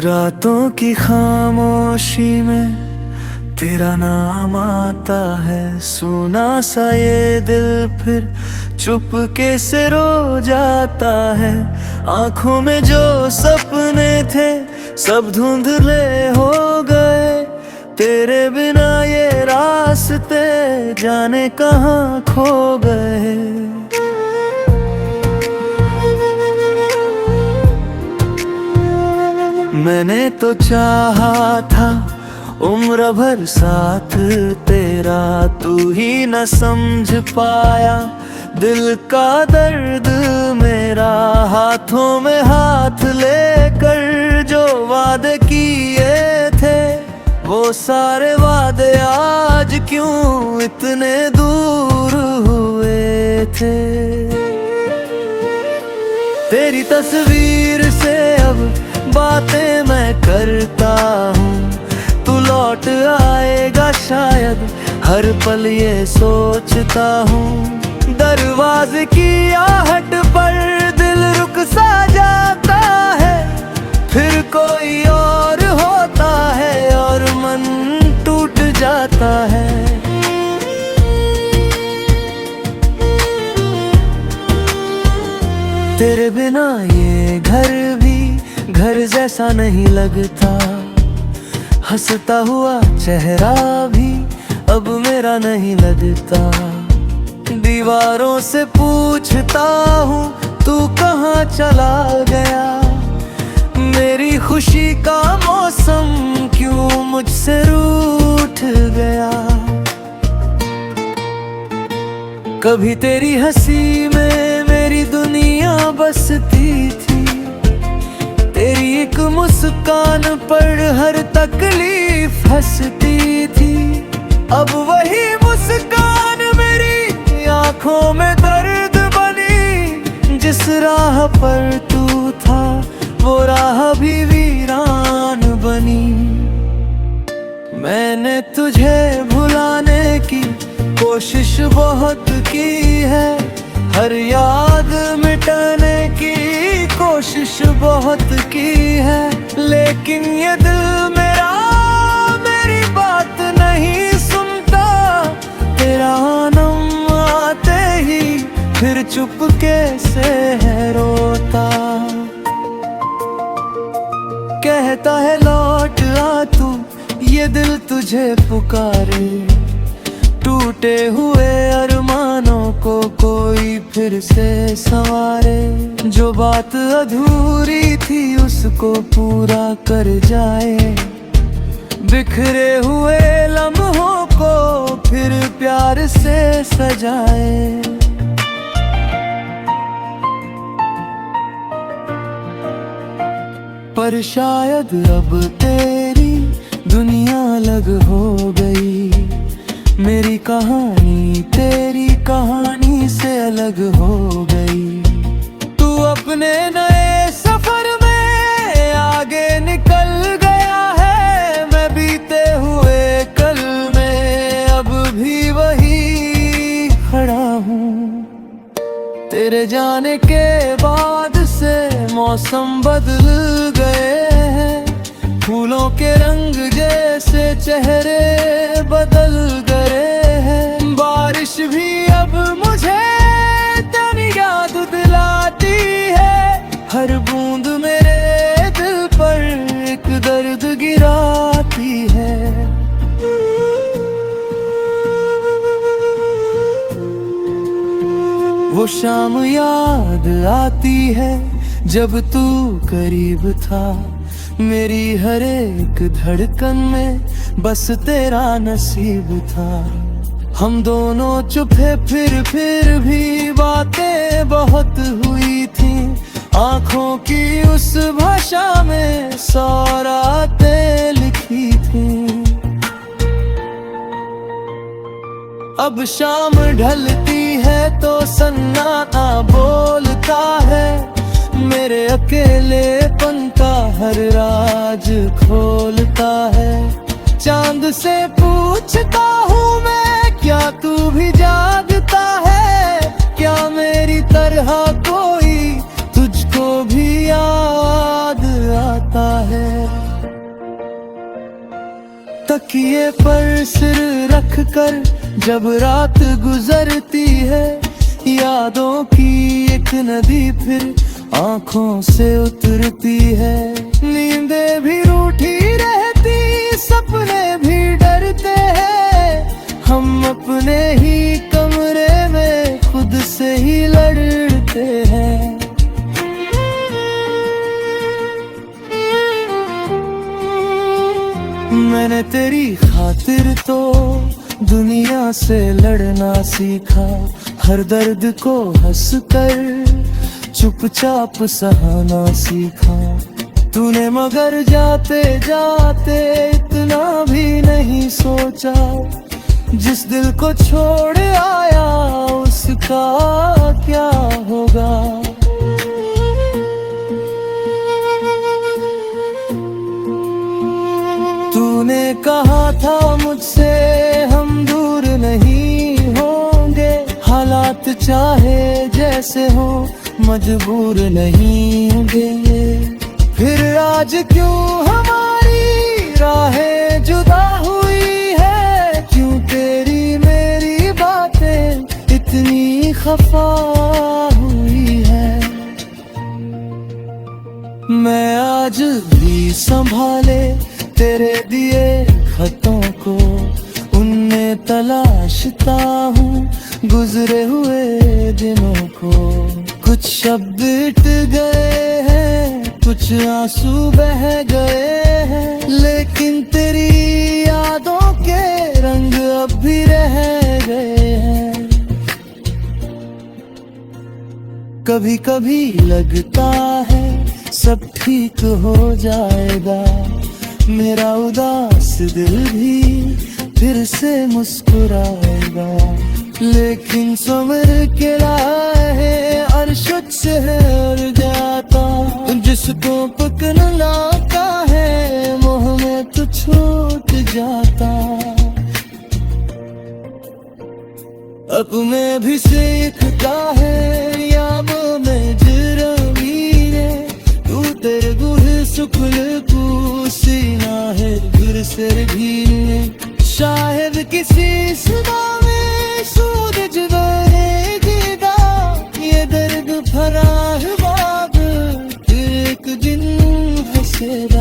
रातों की खामोशी में तेरा नाम आता है। सुना सा ये दिल फिर चुपके से रो जाता है। आंखों में जो सपने थे सब धुंधले हो गए। तेरे बिना ये रास्ते जाने कहाँ खो गए। मैंने तो चाहा था उम्र भर साथ तेरा, तू ही न समझ पाया दिल का दर्द मेरा। हाथों में हाथ लेकर जो वादे किए थे वो सारे वादे आज क्यों इतने दूर हुए थे। तेरी तस्वीर से अब बातें मैं करता हूँ, तू लौट आएगा शायद हर पल ये सोचता हूँ। दरवाजे की आहट पर दिल रुक सा जाता है, फिर कोई और होता है और मन टूट जाता है। तेरे बिना ये घर भी घर जैसा नहीं लगता। हंसता हुआ चेहरा भी अब मेरा नहीं लगता। दीवारों से पूछता हूँ तू कहाँ चला गया। मेरी खुशी का मौसम क्यों मुझसे रूठ गया। कभी तेरी हंसी में मेरी दुनिया बसती थी। तेरी एक मुस्कान पर हर तकलीफ हंसती थी। अब वही मुस्कान मेरी आंखों में दर्द बनी। जिस राह पर तू था वो राह भी वीरान बनी। मैंने तुझे भुलाने की कोशिश बहुत की है, हर याद मिटाने की कोशिश बहुत की है। लेकिन ये दिल मेरा मेरी बात नहीं सुनता। तेरा नाम आते ही फिर चुपके से है रोता। कहता है लौट आ तू, ये दिल तुझे पुकारे। टूटे हुए अरमानों को कोई फिर से संवारे। जो बात अधूरी थी उसको पूरा कर जाए। बिखरे हुए लम्हों को फिर प्यार से सजाए। पर शायद अब तेरी दुनिया अलग हो गई। मेरी कहानी तेरी कहानी से अलग हो गई। तू अपने नए सफर में आगे निकल गया है। मैं बीते हुए कल में अब भी वही खड़ा हूँ। तेरे जाने के बाद से मौसम बदल गए हैं। फूलों के रंग जैसे चेहरे बदल गए हैं। बारिश भी अब मुझे तेरी याद दिलाती है। हर बूंद मेरे दिल पर एक दर्द गिराती है। वो शाम याद आती है जब तू करीब था। मेरी हर एक धड़कन में बस तेरा नसीब था। हम दोनों चुपे फिर भी बातें बहुत हुई थी। आंखों की उस भाषा में 100 रातें लिखी थी। अब शाम ढलती है तो सन्नाटा बोलता है। मेरे अकेलेपन का हर राज खोलता है। चांद से पूछता हूँ मैं क्या तू भी जागता है। क्या मेरी तरह कोई तुझको भी याद आता है। तकिए पर सिर रख कर जब रात गुजरती है, यादों की एक नदी फिर आंखों से उतरती है। नींदें भी रूठी रहती, सपने भी डरते हैं, हम अपने ही कमरे में खुद से ही लड़ते हैं। मैंने तेरी खातिर तो दुनिया से लड़ना सीखा, हर दर्द को हंसकर चुपचाप सहाना सीखा। तूने मगर जाते जाते इतना भी नहीं सोचा, जिस दिल को छोड़ आया उसका क्या होगा। तूने कहा था मुझसे हम दूर नहीं होंगे, हालात चाहे जैसे हो मजबूर नहीं होंगे। फिर आज क्यों हमारी राहें जुदा हुई है, क्यों तेरी मेरी बातें इतनी खफा हुई है। मैं आज भी संभाले तेरे दिए खतों को, उनमें तलाशता हूँ गुजरे हुए दिनों को। कुछ शब्द इट गए हैं, कुछ आंसू बह गए हैं, लेकिन तेरी यादों के रंग अब भी रह गए हैं। कभी कभी लगता है सब ठीक हो जाएगा, मेरा उदास दिल भी फिर से मुस्कुराएगा। लेकिन सब्र के राहे अरशद से हर जाता, जिसको पकड़ लाता है मोह में तो छूट जाता। अब मैं भी सीखता है यादों में जरमीरे, तू तेरे गुर सुकुल सीना है फिर से भी। शायद किसी सदा में सूरज बनेगा, ये दर्द भरा है बाब एक दिन हंसेगा।